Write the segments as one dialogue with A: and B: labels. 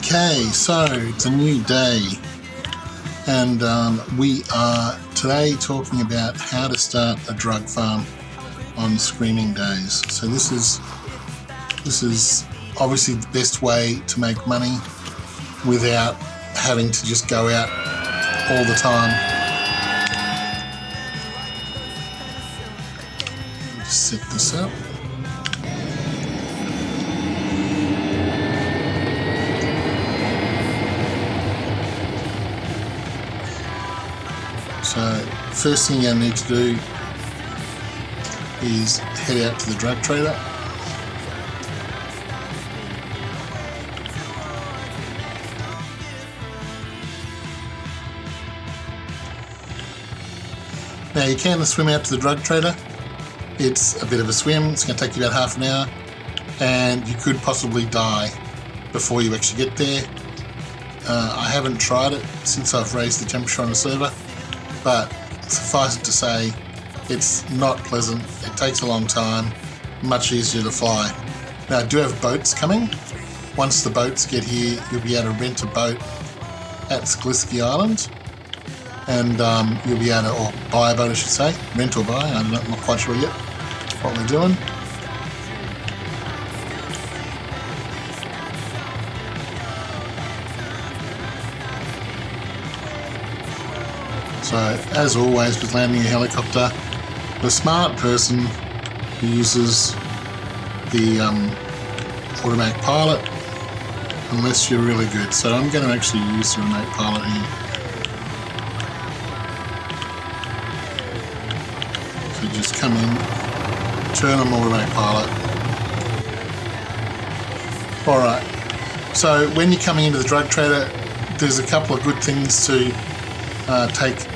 A: Okay, so it's a new day, and we are today talking about how to start a drug farm on Screaming Dayz. So this is obviously the best way to make money without having to just go out all the time. Just set this up. So first thing you need to do is head out to the drug trader. Now you can swim out to the drug trader. It's a bit of a swim, it's going to take you about half an hour, and you could possibly die before you actually get there. I haven't tried it since I've raised the temperature on the server, but suffice it to say, it's not pleasant, it takes a long time, much easier to fly. Now I do have boats coming. Once the boats get here, you'll be able to rent a boat at Scavenging Island, and you'll be able to, or buy a boat I should say, rent or buy, I'm not quite sure yet what we're doing. So, as always with landing a helicopter, the smart person who uses the automatic pilot, unless you're really good. So I'm going to actually use the remote pilot here. So just come in, turn on automatic pilot. Alright, so when you're coming into the drug trader, there's a couple of good things to take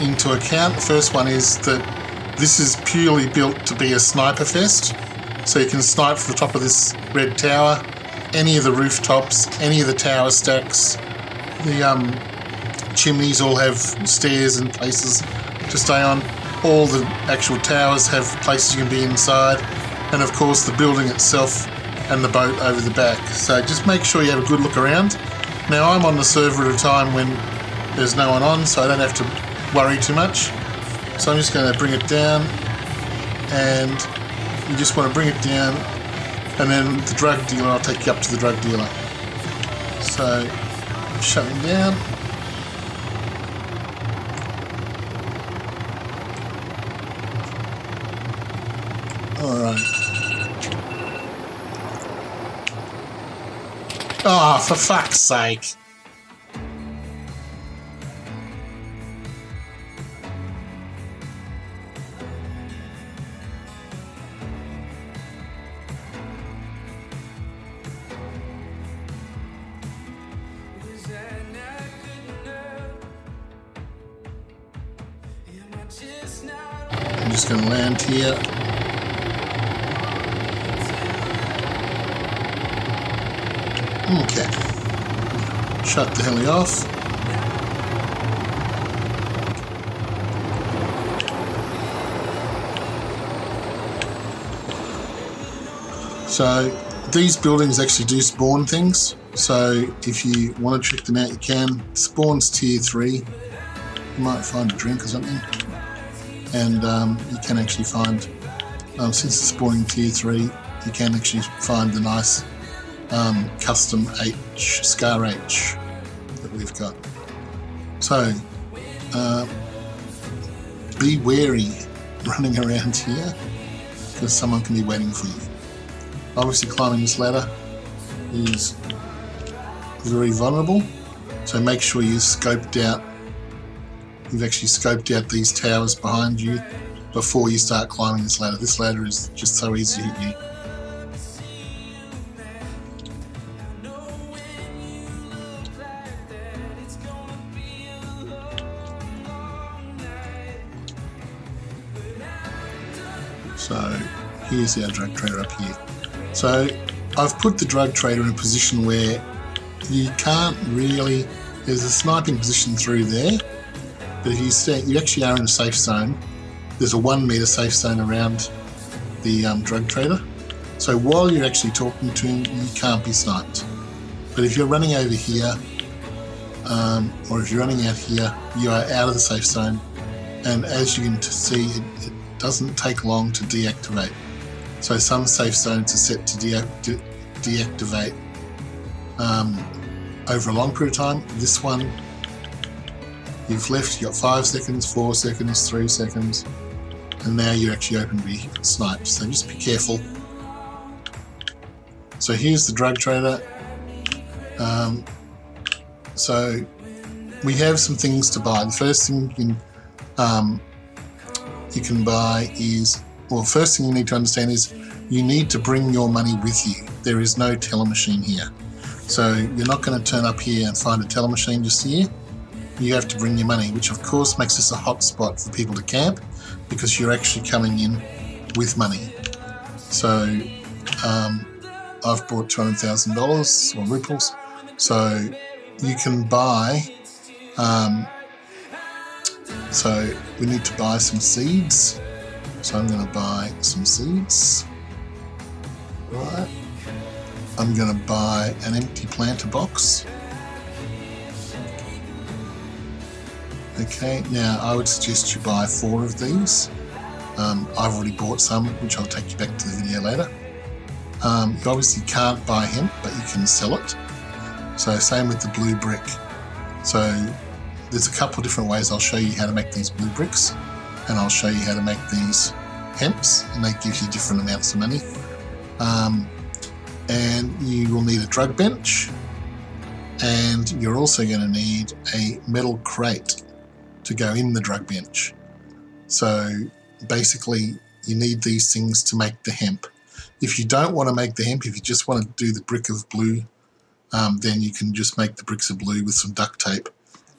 A: into account. The first one is that this is purely built to be a sniper fest, so you can snipe from the top of this red tower, any of the rooftops, any of the tower stacks. The chimneys all have stairs and places to stay on. All the actual towers have places you can be inside, and of course the building itself and the boat over the back. So just make sure you have a good look around. Now I'm on the server at a time when there's no one on, so I don't have to worry too much. So I'm just going to bring it down, and you just want to bring it down, and then the drug dealer, I'll take you up to the drug dealer. So shut him down. Alright. Oh, for fuck's sake. I'm just going to land here. Okay. Shut the heli off. So these buildings actually do spawn things. So if you want to check them out, you can. Spawns tier 3. You might find a drink or something. And you can actually find, since it's spawning tier 3, you can actually find the nice custom Scar H that we've got. So be wary running around here, because someone can be waiting for you. Obviously climbing this ladder is very vulnerable, so make sure you've actually scoped out these towers behind you before you start climbing this ladder. This ladder is just so easy to hit you. So here's our drug trader up here. So I've put the drug trader in a position where you can't really, there's a sniping position through there, but if you actually are in a safe zone. There's a 1 meter safe zone around the drug trader. So while you're actually talking to him, you can't be sniped. But if you're running over here, or if you're running out here, you are out of the safe zone. And as you can see, it doesn't take long to deactivate. So some safe zones are set to deactivate over a long period of time. This one, you've left, you've got 5 seconds, 4 seconds, 3 seconds, and now you're actually open to be sniped. So just be careful. So here's the drug trader. So we have some things to buy. The first thing you can buy is, well, first thing you need to understand is you need to bring your money with you. There is no teller machine here. So you're not going to turn up here and find a teller machine just here. You have to bring your money, which of course makes this a hot spot for people to camp because you're actually coming in with money. So I've bought $200,000 or ruples. So you can buy, so we need to buy some seeds. So I'm going to buy some seeds. Right. I'm going to buy an empty planter box. Okay, now I would suggest you buy 4 of these. I've already bought some, which I'll take you back to the video later. You obviously can't buy hemp, but you can sell it. So same with the blue brick. So there's a couple of different ways. I'll show you how to make these blue bricks, and I'll show you how to make these hemps, and they give you different amounts of money. And you will need a drug bench, and you're also going to need a metal crate to go in the drug bench. So basically you need these things to make the hemp. If you don't want to make the hemp, if you just want to do the brick of blue, then you can just make the bricks of blue with some duct tape,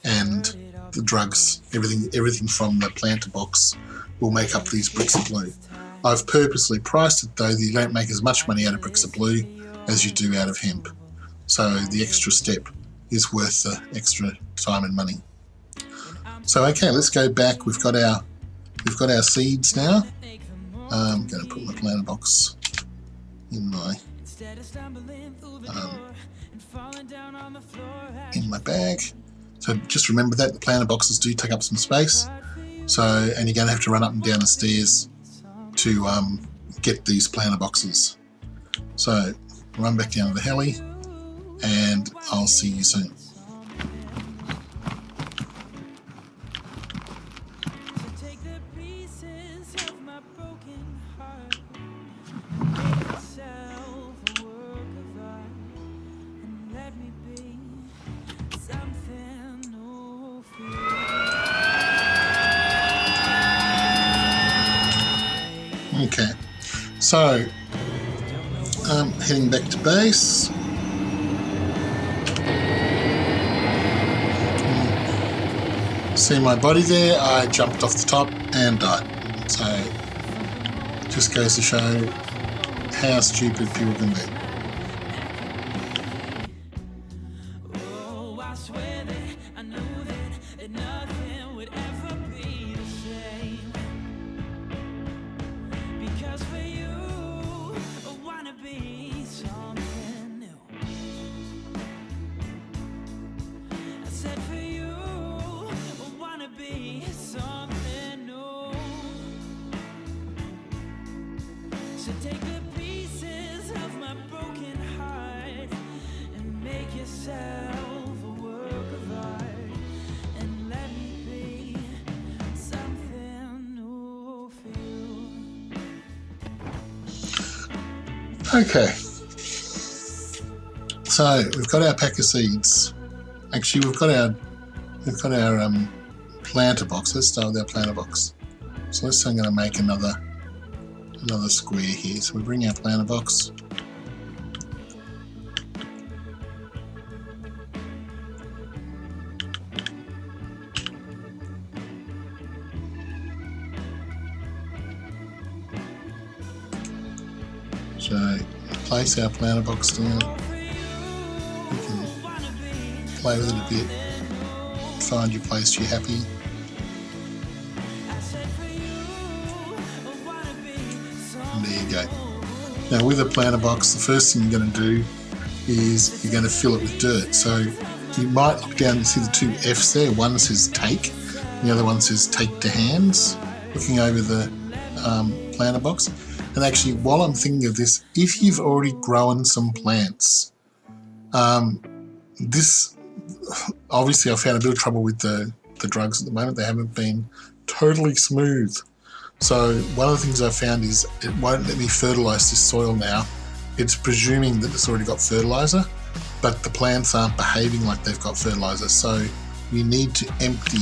A: and the drugs, everything from the planter box will make up these bricks of blue. I've purposely priced it though that you don't make as much money out of bricks of blue as you do out of hemp. So the extra step is worth the extra time and money. So okay, let's go back. We've got our seeds now. I'm going to put my planter box in my bag. So just remember that the planter boxes do take up some space. So, and you're going to have to run up and down the stairs to get these planter boxes. So run back down to the heli, and I'll see you soon. Okay, so heading back to base. See my body there? I jumped off the top and died. So just goes to show how stupid people can be.
B: So take the pieces of my broken heart and make yourself a work of art, and let me be something new for you.
A: Okay, so we've got our pack of seeds. Actually, we've got our planter box. Let's start with our planter box. So let's say I'm going to make another square here. So we bring our planter box. So place our planter box down. You can play with it a bit. Find your place you're happy. And there you go. Now with a planter box, the first thing you're going to do is you're going to fill it with dirt. So you might look down and see the two F's there. One says take, the other one says take to hands, looking over the planter box. And actually, while I'm thinking of this, if you've already grown some plants, this, obviously I found a bit of trouble with the drugs at the moment. They haven't been totally smooth. So one of the things I found is it won't let me fertilise this soil now. It's presuming that it's already got fertiliser, but the plants aren't behaving like they've got fertiliser. So you need to empty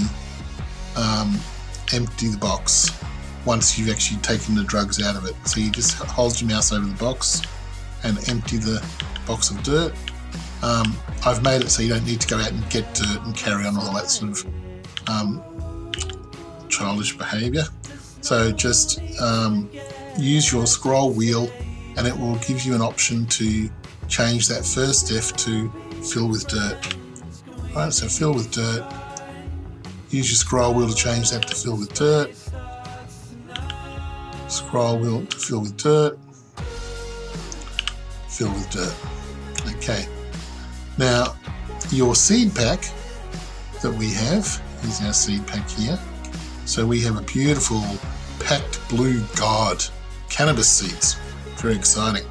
A: the box once you've actually taken the drugs out of it. So you just hold your mouse over the box and empty the box of dirt. I've made it so you don't need to go out and get dirt and carry on all that sort of childish behaviour. So just use your scroll wheel and it will give you an option to change that first F to fill with dirt. Alright, so fill with dirt. Use your scroll wheel to change that to fill with dirt. Scroll wheel to fill with dirt. Fill with dirt. Okay. Now, your seed pack that we have, here's our seed pack here. So we have a beautiful packed blue god cannabis seeds. Very exciting.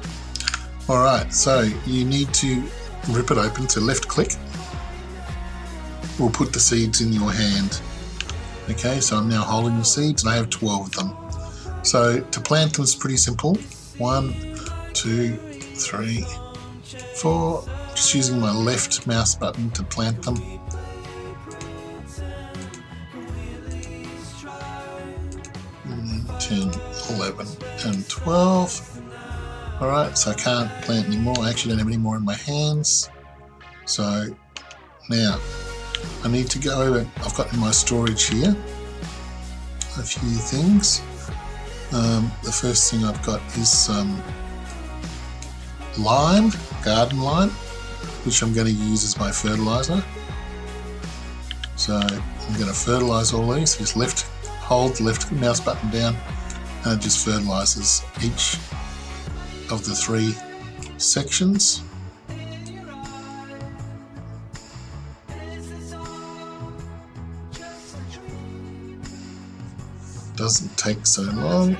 A: Alright, so you need to rip it open, so left click. We'll put the seeds in your hand. Okay, so I'm now holding the seeds and I have 12 of them. So to plant them is pretty simple. 1, 2, 3, 4. Just using my left mouse button to plant them. 10, 11, and 12. Alright, so I can't plant anymore. I actually don't have any more in my hands. So now I need to go over, I've got in my storage here a few things. The first thing I've got is some lime, garden lime, which I'm going to use as my fertiliser. So I'm going to fertilise all these. Just hold the left mouse button down and it just fertilises each of the 3 sections. Doesn't take so long.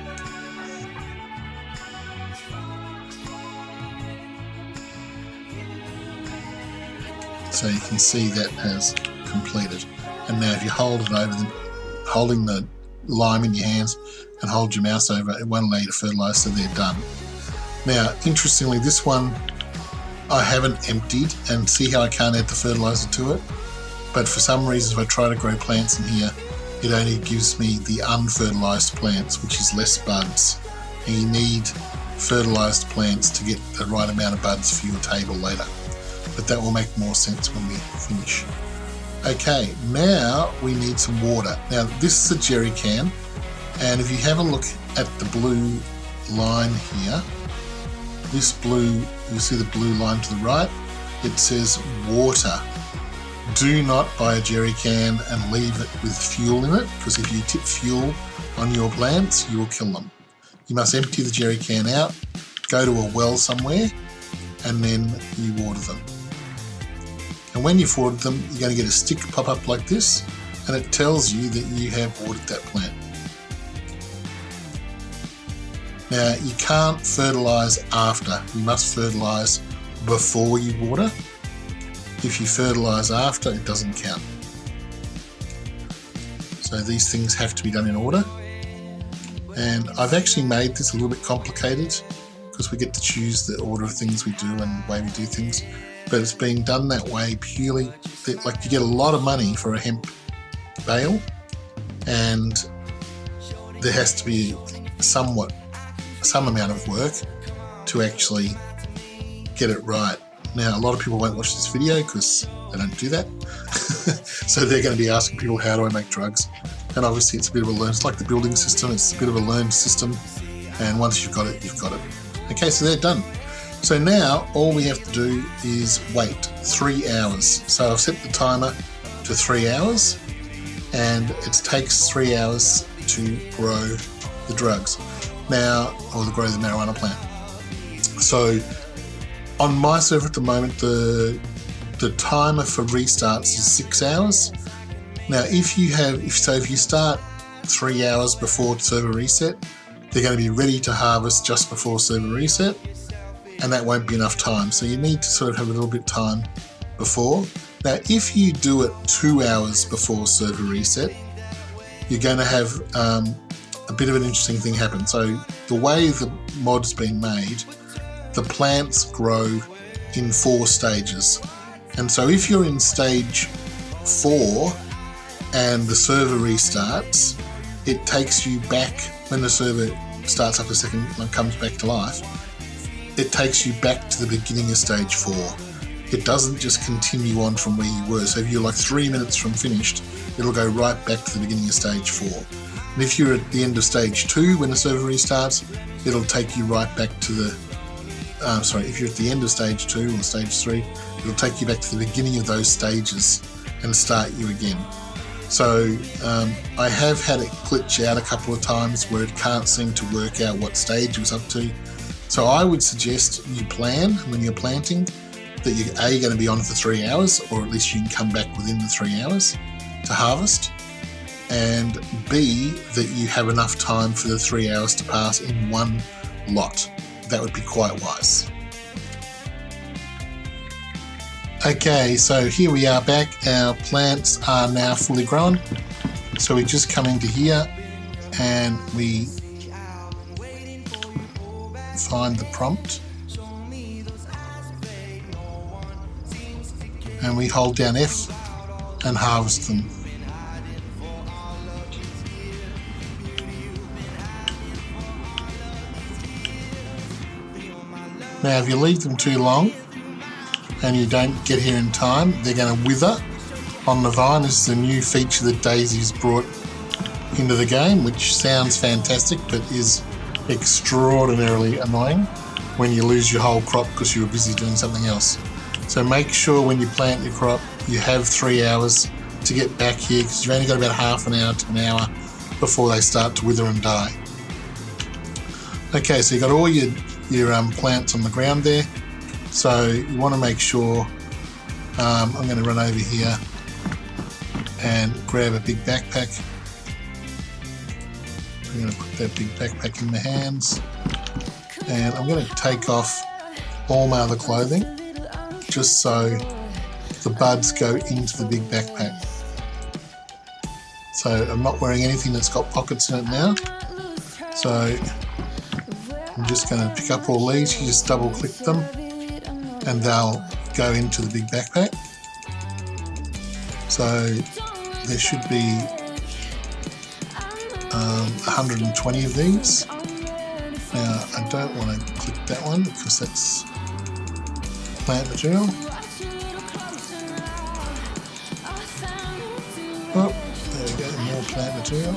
A: So you can see that has completed. And now if you hold it over holding the lime in your hands and hold your mouse over it, it won't allow you to fertilise, so they're done. Now, interestingly, this one I haven't emptied, and see how I can't add the fertiliser to it? But for some reason, if I try to grow plants in here, it only gives me the unfertilised plants, which is less buds. And you need fertilised plants to get the right amount of buds for your table later. But that will make more sense when we finish. Okay, now we need some water. Now, this is a jerry can, and if you have a look at the blue line here, this blue, you see the blue line to the right, it says water. Do not buy a jerry can and leave it with fuel in it, because if you tip fuel on your plants, you will kill them. You must empty the jerry can out, go to a well somewhere, and then you water them. And when you've watered them, you're going to get a stick pop up like this, and it tells you that you have watered that plant. Now, you can't fertilise after. You must fertilise before you water. If you fertilise after, it doesn't count. So these things have to be done in order. And I've actually made this a little bit complicated because we get to choose the order of things we do and the way we do things. But it's being done that way purely, like you get a lot of money for a hemp bale, and there has to be some amount of work to actually get it right. Now, a lot of people won't watch this video because they don't do that. So they're going to be asking people, how do I make drugs? And obviously it's a bit of a learn, it's like the building system, it's a bit of a learned system. And once you've got it, you've got it. Okay, so they're done. So now all we have to do is wait 3 hours. So I've set the timer to 3 hours, and it takes 3 hours to grow the drugs. Now, or to grow the marijuana plant. So On my server at the moment, the timer for restarts is 6 hours. Now, if you start 3 hours before server reset, they're going to be ready to harvest just before server reset, and that won't be enough time. So you need to sort of have a little bit of time before. Now, if you do it 2 hours before server reset, you're going to have a bit of an interesting thing happen. So the way the mod's been made, the plants grow in 4 stages. And so if you're in stage 4 and the server restarts, it takes you back, when the server starts up a second and comes back to life, it takes you back to the beginning of stage 4. It doesn't just continue on from where you were. So if you're like 3 minutes from finished, it'll go right back to the beginning of stage 4. And if you're at the end of stage 2 when the server restarts, it'll take you right back to the if you're at the end of stage 2 or stage 3, it'll take you back to the beginning of those stages and start you again. So I have had it glitch out a couple of times where it can't seem to work out what stage it was up to. So I would suggest you plan when you're planting that you're A, going to be on for 3 hours, or at least you can come back within the 3 hours to harvest, and B, that you have enough time for the 3 hours to pass in one lot. That would be quite wise. Okay, so here we are back. Our plants are now fully grown. So we just come into here and we find the prompt. And we hold down F and harvest them. Now, if you leave them too long and you don't get here in time, they're going to wither on the vine. This is a new feature that Daisy's brought into the game, which sounds fantastic but is extraordinarily annoying when you lose your whole crop because you were busy doing something else. So make sure when you plant your crop, you have 3 hours to get back here, because you've only got about half an hour to an hour before they start to wither and die. Okay, so you've got all your plants on the ground there. So you want to make sure, I'm going to run over here and grab a big backpack. I'm going to put that big backpack in my hands, and I'm going to take off all my other clothing just so the buds go into the big backpack. So I'm not wearing anything that's got pockets in it now. So I'm just going to pick up all these. You just double click them and they'll go into the big backpack. So there should be 120 of these. Now I don't want to click that one because that's plant material. Oh, there we go, more plant material.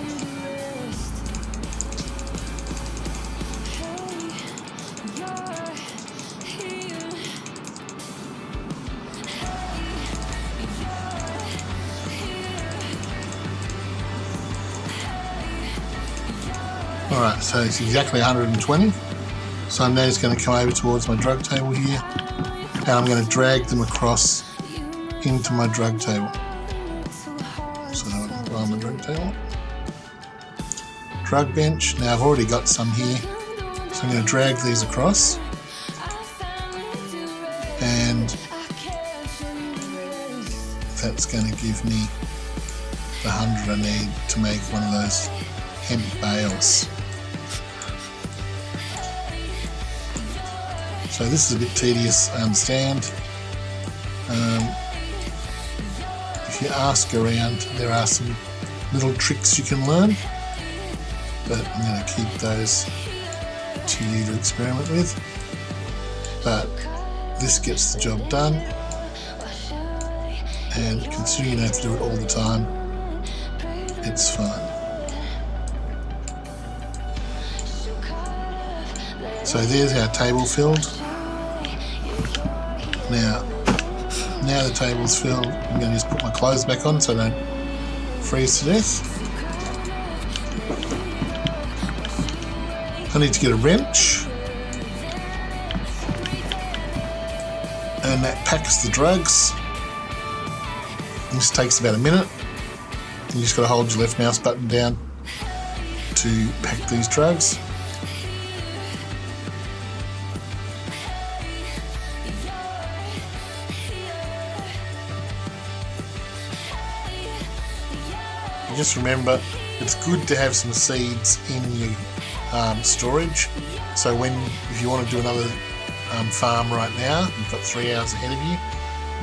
A: Alright, so it's exactly 120. So I'm now just going to come over towards my drug table here, and I'm going to drag them across into my drug table. So I can go on my drug table. Drug bench. Now I've already got some here, so I'm going to drag these across. And that's going to give me the 100 I need to make one of those hemp bales. So this is a bit tedious, I understand. If you ask around, there are some little tricks you can learn, but I'm going to keep those to you to experiment with. But this gets the job done, and considering you don't have to do it all the time, it's fine. So there's our table filled. Now the table's filled, I'm going to just put my clothes back on so I don't freeze to death. I need to get a wrench. and that packs the drugs. This takes about a minute. You just got to hold your left mouse button down to pack these drugs. Just remember, it's good to have some seeds in your storage. So if you want to do another farm right now, you've got 3 hours ahead of you,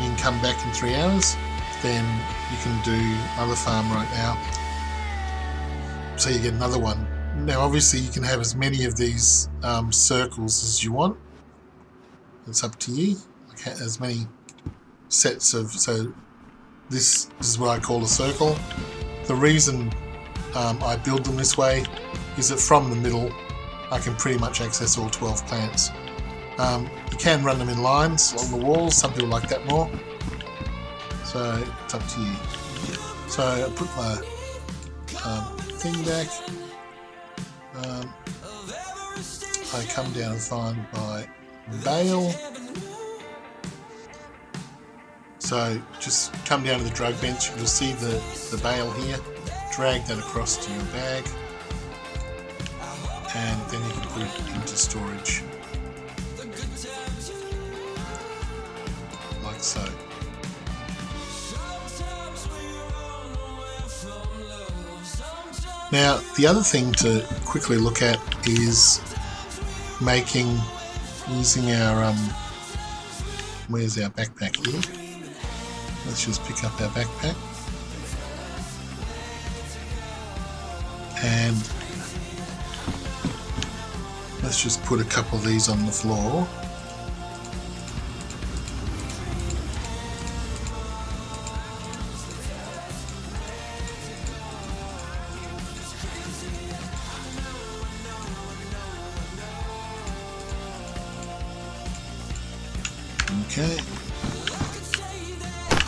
A: you can come back in 3 hours, then you can do another farm right now. So you get another one. Now obviously you can have as many of these circles as you want. It's up to you. Okay, as many sets of, so this is what I call a circle. The reason I build them this way is that from the middle I can pretty much access all 12 plants. You can run them in lines along the walls, some people like that more, so it's up to you. So I put my thing back, I come down and find my bale. So just come down to the drug bench, you'll see the bale here, drag that across to your bag, and then you can put it into storage, like so. Now the other thing to quickly look at is using our, where's our backpack here? Let's just pick up our backpack and let's just put a couple of these on the floor. Okay.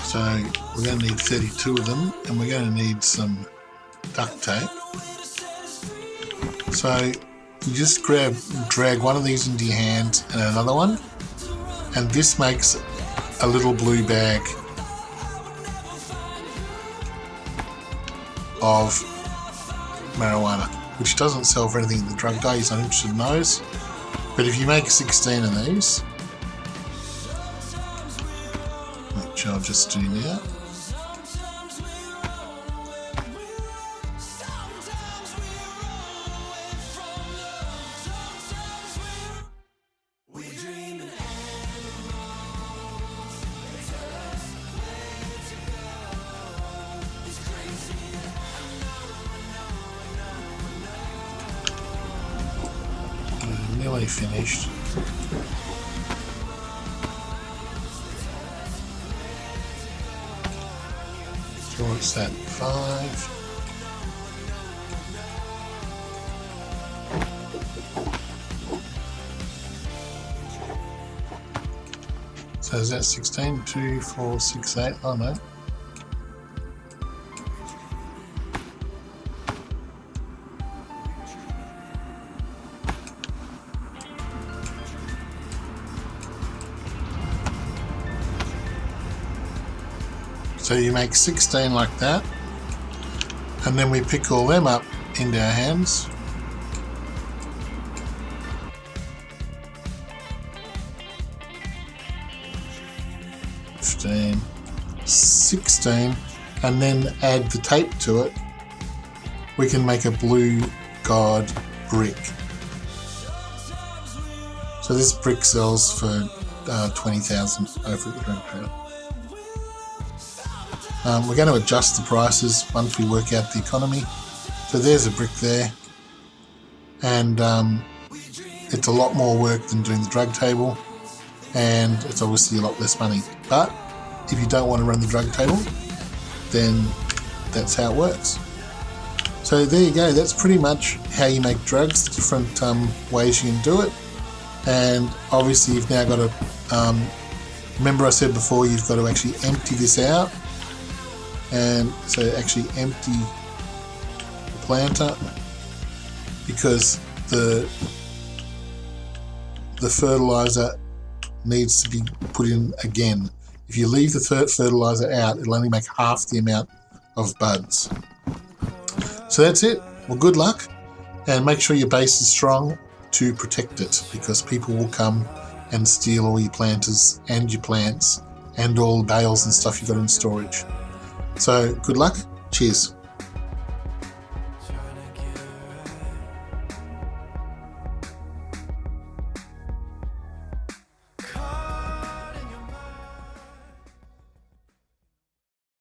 A: So we're going to need 32 of them, and we're going to need some duct tape. So you just drag one of these into your hand and another one, and this makes a little blue bag of marijuana, which doesn't sell for anything at the drug day. He's not interested in those. But if you make 16 of these, which I'll just do now. Nearly finished. So what's that? 5. So is that 16? 2, 4, 6, 8? Oh no. So you make 16 like that, and then we pick all them up into our hands. (15), 16, and then add the tape to it. We can make a blue god brick. So this brick sells for 20,000 over at the drug trader. We're going to adjust the prices once we work out the economy. So there's a brick there, and it's a lot more work than doing the drug table, and it's obviously a lot less money. But if you don't want to run the drug table, then that's how it works. So there you go, that's pretty much how you make drugs, different ways you can do it. And obviously you've now got to, remember I said before, you've got to actually empty this out. And so actually empty the planter, because the fertilizer needs to be put in again. If you leave the fertiliser out, it'll only make half the amount of buds. So that's it. Well, good luck, and make sure your base is strong to protect it, because people will come and steal all your planters and your plants and all the bales and stuff you've got in storage. So good luck. Cheers.